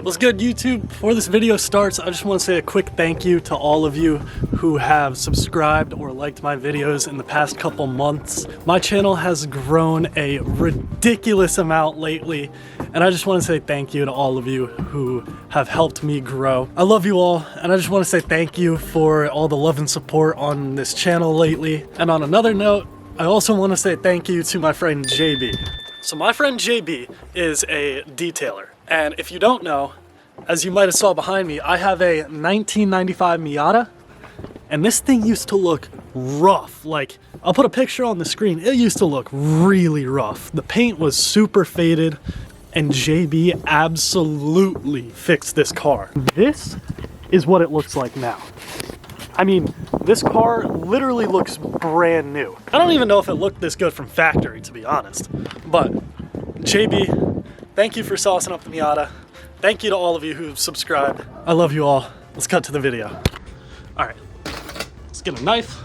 What's good, YouTube? Before this video starts, I just want to say a quick thank you to all of you who have subscribed or liked my videos in the past couple months. My channel has grown a ridiculous amount lately, and I just want to say thank you to all of you who have helped me grow. I love you all, and I just want to say thank you for all the love and support on this channel lately. And on another note, I also want to say thank you to my friend JB. So my friend JB is a detailer. And if you don't know, as you might have saw behind me, I have a 1995 Miata, and this thing used to look rough. Like, I'll put a picture on the screen. It used to look really rough. The paint was super faded, and JB absolutely fixed this car. This is what it looks like now. I mean, this car literally looks brand new. I don't even know if it looked this good from factory, to be honest. But JB, thank you for saucing up the Miata. Thank you to all of you who've subscribed. I love you all. Let's cut to the video. All right, let's get a knife.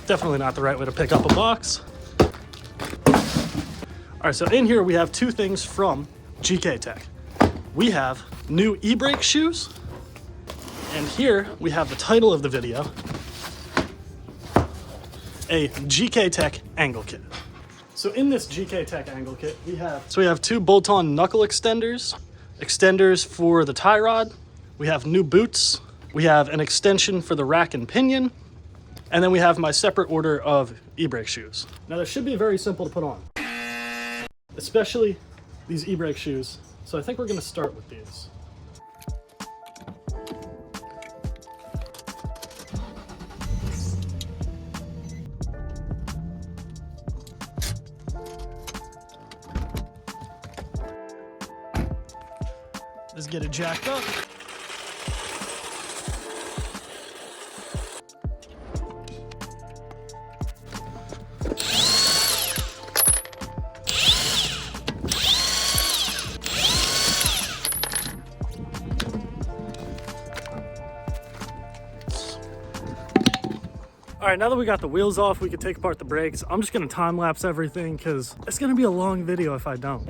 Definitely not the right way to pick up a box. All right, so in here we have two things from GKTech. We have new e-brake shoes, and here we have the title of the video, a GKTech angle kit. So in this GKTech angle kit, we have two bolt-on knuckle extenders for the tie rod. We have new boots. We have an extension for the rack and pinion. And then we have my separate order of e-brake shoes. Now, this should be very simple to put on, especially these e-brake shoes. So I think we're gonna start with these. Let's get it jacked up. All right, now that we got the wheels off, we can take apart the brakes. I'm just gonna time lapse everything because it's gonna be a long video if I don't.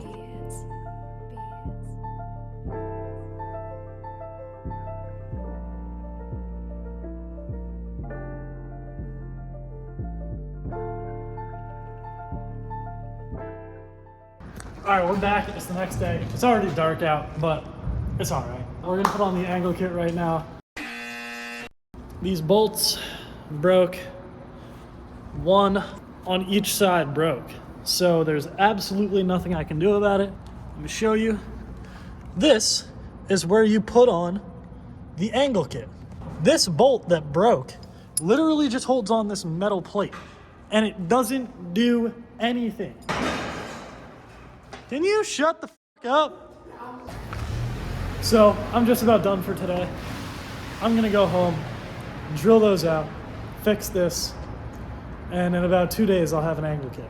All right, we're back. It's the next day. It's already dark out, but it's all right. We're gonna put on the angle kit right now. These bolts broke. One on each side broke. So there's absolutely nothing I can do about it. Let me show you. This is where you put on the angle kit. This bolt that broke literally just holds on this metal plate, and it doesn't do anything. Can you shut the fuck up? So I'm just about done for today. I'm gonna go home, drill those out, fix this, and in about 2 days I'll have an angle kit.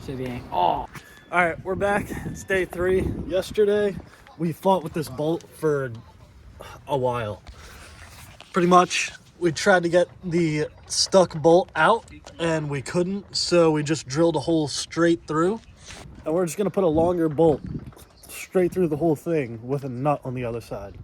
Should be. Oh. All right, we're back. It's day 3. Yesterday we fought with this bolt for a while. Pretty much we tried to get the stuck bolt out and we couldn't, so we just drilled a hole straight through, and we're just gonna put a longer bolt straight through the whole thing with a nut on the other side.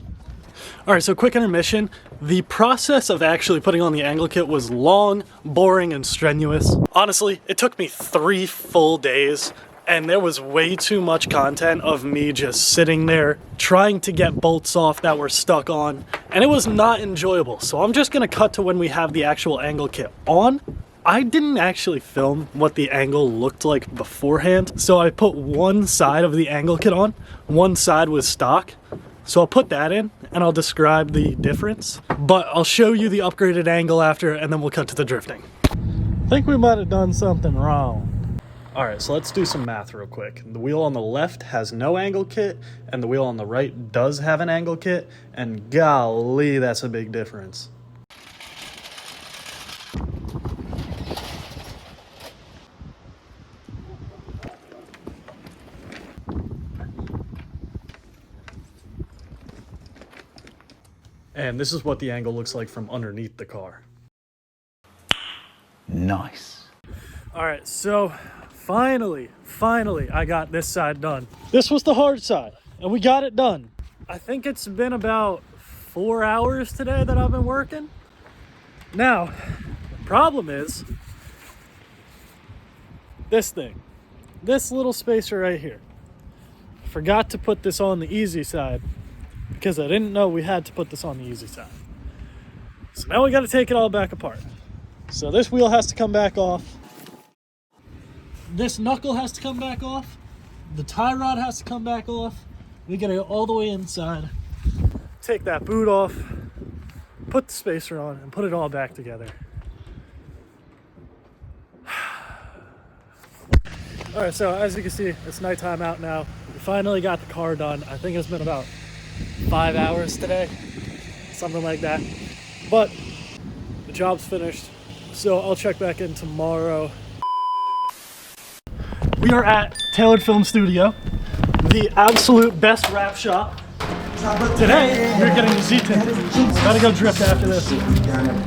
All right, so quick intermission. The process of actually putting on the angle kit was long, boring, and strenuous. Honestly, it took me 3 full days, and there was way too much content of me just sitting there trying to get bolts off that were stuck on, and it was not enjoyable. So I'm just gonna cut to when we have the actual angle kit on. I didn't actually film what the angle looked like beforehand, so I put one side of the angle kit on, one side was stock. So I'll put that in and I'll describe the difference, but I'll show you the upgraded angle after, and then we'll cut to the drifting. I think we might have done something wrong. All right, so let's do some math real quick. The wheel on the left has no angle kit, and the wheel on the right does have an angle kit, and golly, that's a big difference. And this is what the angle looks like from underneath the car. Nice. All right, so finally, I got this side done. This was the hard side, and we got it done. I think it's been about 4 hours today that I've been working. Now, the problem is this thing, this little spacer right here. I forgot to put this on the easy side because I didn't know we had to put this on the easy side. So now we got to take it all back apart. So this wheel has to come back off. This knuckle has to come back off. The tie rod has to come back off. We gotta go all the way inside, take that boot off, put the spacer on, and put it all back together. All right, so as you can see, it's nighttime out now. We finally got the car done. I think it's been about 5 hours today, something like that. But the job's finished, so I'll check back in tomorrow. We are at Tailored Film Studio, the absolute best wrap shop. Today, we're getting the Z tinted. Gotta go drift after this.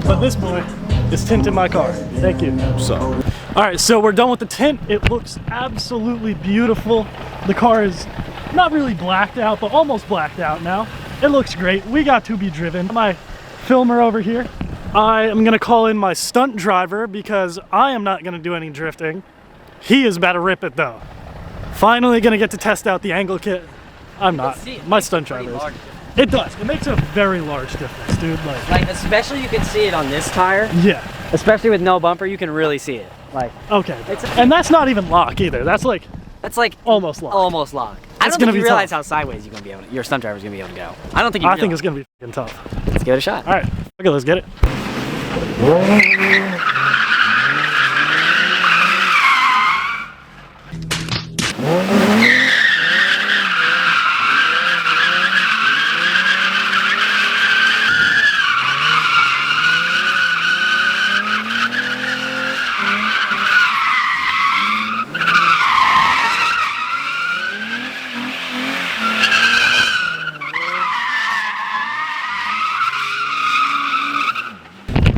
But this boy is tinting my car. Thank you. All right, so we're done with the tint. It looks absolutely beautiful. The car is not really blacked out, but almost blacked out now. It looks great. We got to be driven. My filmer over here. I am gonna call in my stunt driver because I am not gonna do any drifting. He is about to rip it though. Finally gonna get to test out the angle kit. I'm not. My stunt driver is. It does. It makes a very large difference, dude. Like especially you can see it on this tire. Yeah. Especially with no bumper, you can really see it. Like. Okay. And that's not even lock either. That's like almost lock. Almost lock. I don't think you realize how sideways you're gonna be able to, your stunt driver's gonna be able to go. I don't think you I think it's gonna be fucking tough. Let's give it a shot. All right. Okay, let's get it.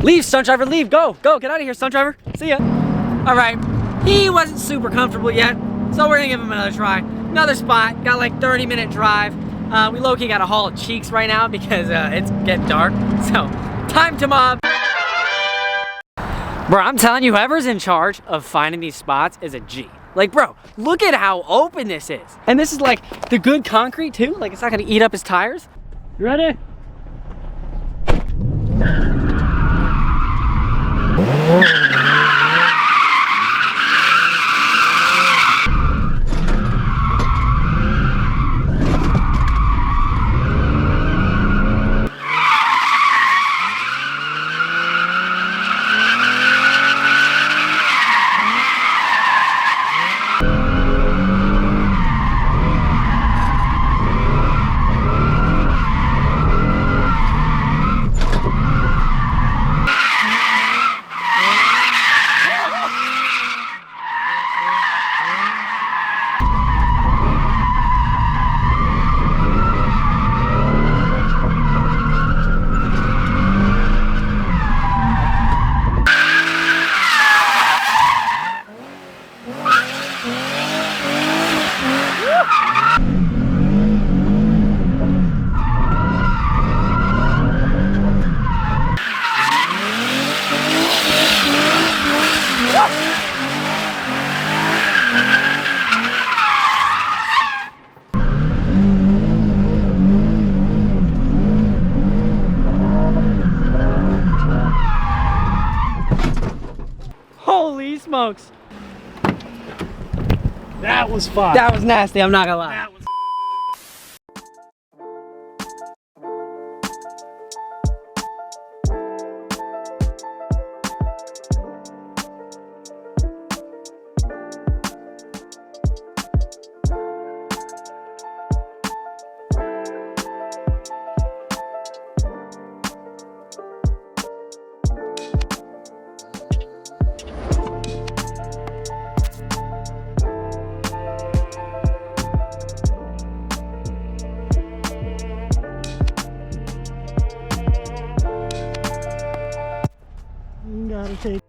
Leave, stunt driver, leave, go, get out of here, stunt driver, see ya. All right, he wasn't super comfortable yet, so we're gonna give him another try. Another spot, got like 30-minute drive. We low-key got a haul of cheeks right now because it's getting dark, so time to mob. Bro, I'm telling you, whoever's in charge of finding these spots is a G. Like, bro, look at how open this is. And this is like the good concrete too, like it's not gonna eat up his tires. You ready? Holy smokes. That was fun. That was nasty, I'm not gonna lie. That was gotta take